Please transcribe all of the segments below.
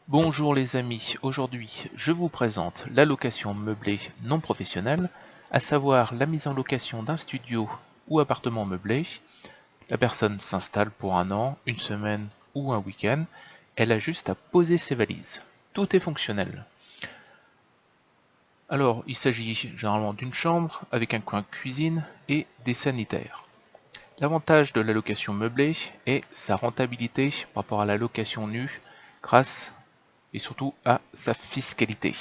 Bonjour les amis, aujourd'hui je vous présente la location meublée non professionnelle, à savoir la mise en location d'un studio ou appartement meublé. La personne s'installe pour un an, une semaine ou un week-end, elle a juste à poser ses valises. Tout est fonctionnel. Alors il s'agit généralement d'une chambre avec un coin cuisine et des sanitaires. L'avantage de la location meublée est sa rentabilité par rapport à la location nue grâce et surtout à sa fiscalité.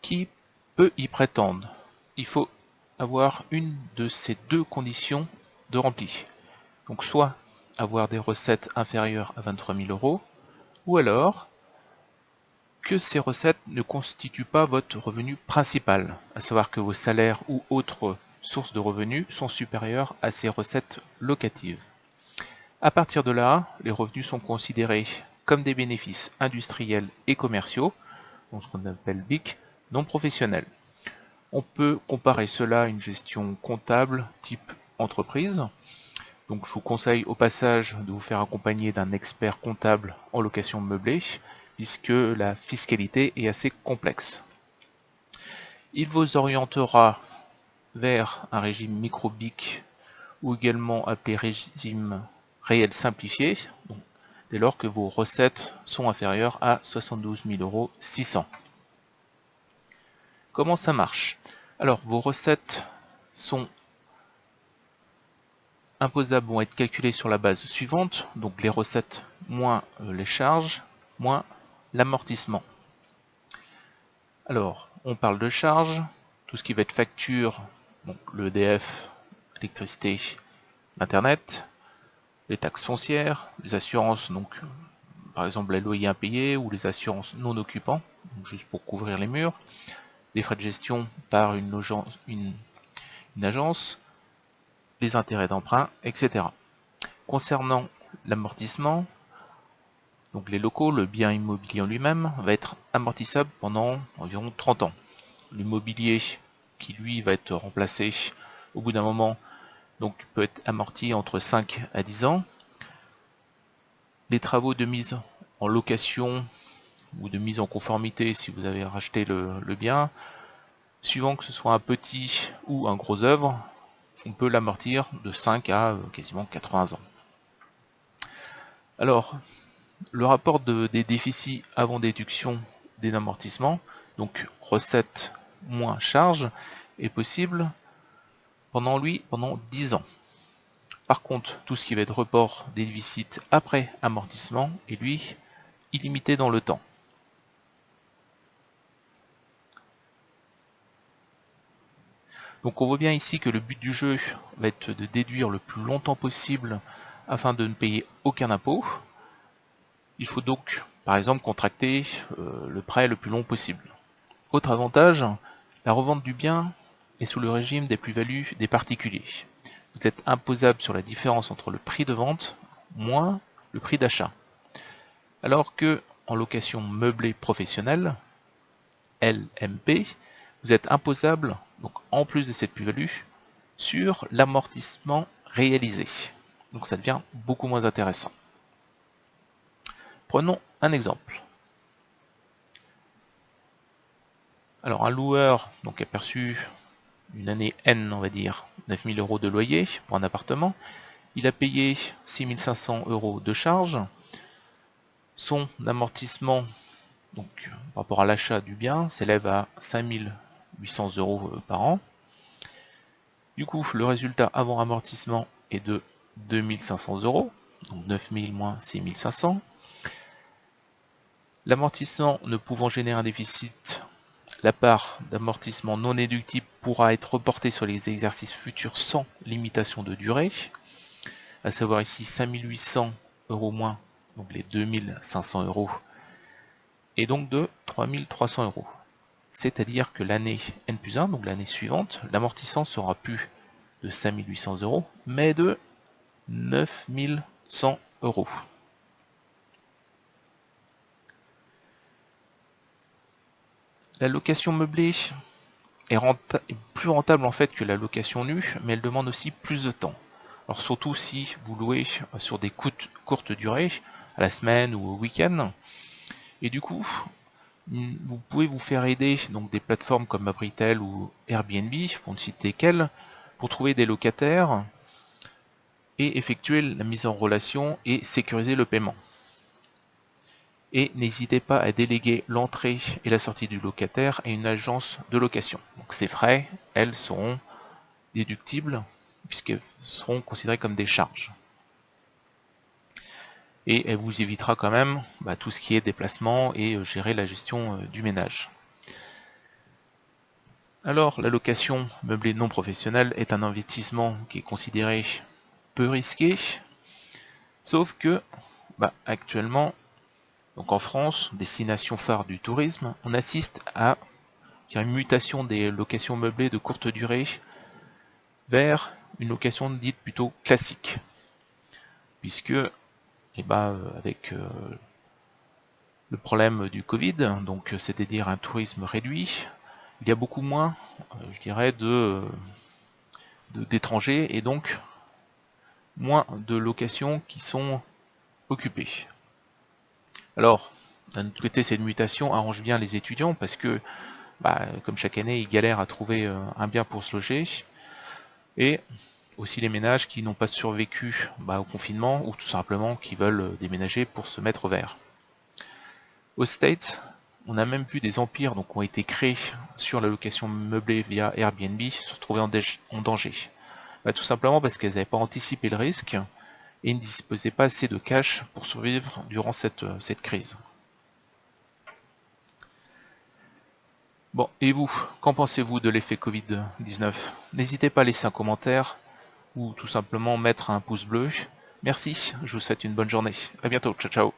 Qui peut y prétendre? Il faut avoir une de ces deux conditions de remplies. Donc soit avoir des recettes inférieures à 23 000 euros, ou alors que ces recettes ne constituent pas votre revenu principal, à savoir que vos salaires ou autres sources de revenus sont supérieures à ces recettes locatives. À partir de là, les revenus sont considérés comme des bénéfices industriels et commerciaux, donc ce qu'on appelle BIC, non professionnels. On peut comparer cela à une gestion comptable type entreprise. Donc je vous conseille au passage de vous faire accompagner d'un expert comptable en location meublée, puisque la fiscalité est assez complexe. Il vous orientera vers un régime micro-BIC ou également appelé régime réel simplifié, donc, dès lors que vos recettes sont inférieures à 72 600 €. Comment ça marche? Alors, vos recettes sont imposables vont être calculées sur la base suivante, donc les recettes moins les charges, moins l'amortissement. Alors, on parle de charges, tout ce qui va être facture, donc le EDF, l'électricité, l'internet, les taxes foncières, les assurances, donc par exemple les loyers impayés ou les assurances non occupants, donc juste pour couvrir les murs, des frais de gestion par une agence, les intérêts d'emprunt, etc. Concernant l'amortissement, donc les locaux, le bien immobilier en lui-même va être amortissable pendant environ 30 ans. L'immobilier qui lui va être remplacé au bout d'un moment, donc peut être amorti entre 5 à 10 ans. Les travaux de mise en location ou de mise en conformité si vous avez racheté le bien, suivant que ce soit un petit ou un gros œuvre, on peut l'amortir de 5 à quasiment 80 ans. Alors, le rapport des déficits avant déduction des amortissements, donc recettes moins charges, est possible pendant 10 ans. Par contre, tout ce qui va être report des déficits après amortissement est lui illimité dans le temps. Donc on voit bien ici que le but du jeu va être de déduire le plus longtemps possible afin de ne payer aucun impôt. Il faut donc par exemple contracter le prêt le plus long possible. Autre avantage, la revente du bien est sous le régime des plus-values des particuliers. Vous êtes imposable sur la différence entre le prix de vente moins le prix d'achat. Alors que en location meublée professionnelle, LMP, vous êtes imposable, donc en plus de cette plus-value, sur l'amortissement réalisé. Donc ça devient beaucoup moins intéressant. Prenons un exemple. Alors un loueur donc, a perçu une année N, on va dire, 9 000 € de loyer pour un appartement. Il a payé 6 500 € de charges. Son amortissement, donc par rapport à l'achat du bien, s'élève à 5 800 € par an. Du coup, le résultat avant amortissement est de 2 500 €, donc 9 000 moins 6 500. L'amortissement ne pouvant générer un déficit, la part d'amortissement non déductible pourra être reportée sur les exercices futurs sans limitation de durée, à savoir ici 5 800 € moins, donc les 2 500 €, et donc de 3 300 €. C'est-à-dire que l'année N+1, donc l'année suivante, l'amortissement sera plus de 5 800 €, mais de 9 100 €. La location meublée est plus rentable en fait que la location nue, mais elle demande aussi plus de temps. Alors surtout si vous louez sur des courtes durées, à la semaine ou au week-end. Et du coup, vous pouvez vous faire aider donc des plateformes comme Abritel ou Airbnb, pour ne citer qu'elles, pour trouver des locataires et effectuer la mise en relation et sécuriser le paiement. Et n'hésitez pas à déléguer l'entrée et la sortie du locataire à une agence de location. Donc ces frais, elles seront déductibles puisqu'elles seront considérées comme des charges. Et elle vous évitera quand même tout ce qui est déplacement et gérer la gestion du ménage. Alors, la location meublée non professionnelle est un investissement qui est considéré peu risqué, sauf que actuellement, donc en France, destination phare du tourisme, on assiste à une mutation des locations meublées de courte durée vers une location dite plutôt classique, puisque avec le problème du Covid, donc c'est-à-dire un tourisme réduit, il y a beaucoup moins, je dirais, d'étrangers et donc moins de locations qui sont occupées. Alors, d'un autre côté, cette mutation arrange bien les étudiants parce que, comme chaque année, ils galèrent à trouver un bien pour se loger, et aussi les ménages qui n'ont pas survécu au confinement ou tout simplement qui veulent déménager pour se mettre au vert. Aux States, on a même vu des empires qui ont été créés sur la location meublée via Airbnb se retrouver en danger. Tout simplement parce qu'elles n'avaient pas anticipé le risque et ne disposaient pas assez de cash pour survivre durant cette crise. Bon, et vous, qu'en pensez-vous de l'effet Covid-19? N'hésitez pas à laisser un commentaire ou tout simplement mettre un pouce bleu. Merci, je vous souhaite une bonne journée. À bientôt, ciao ciao.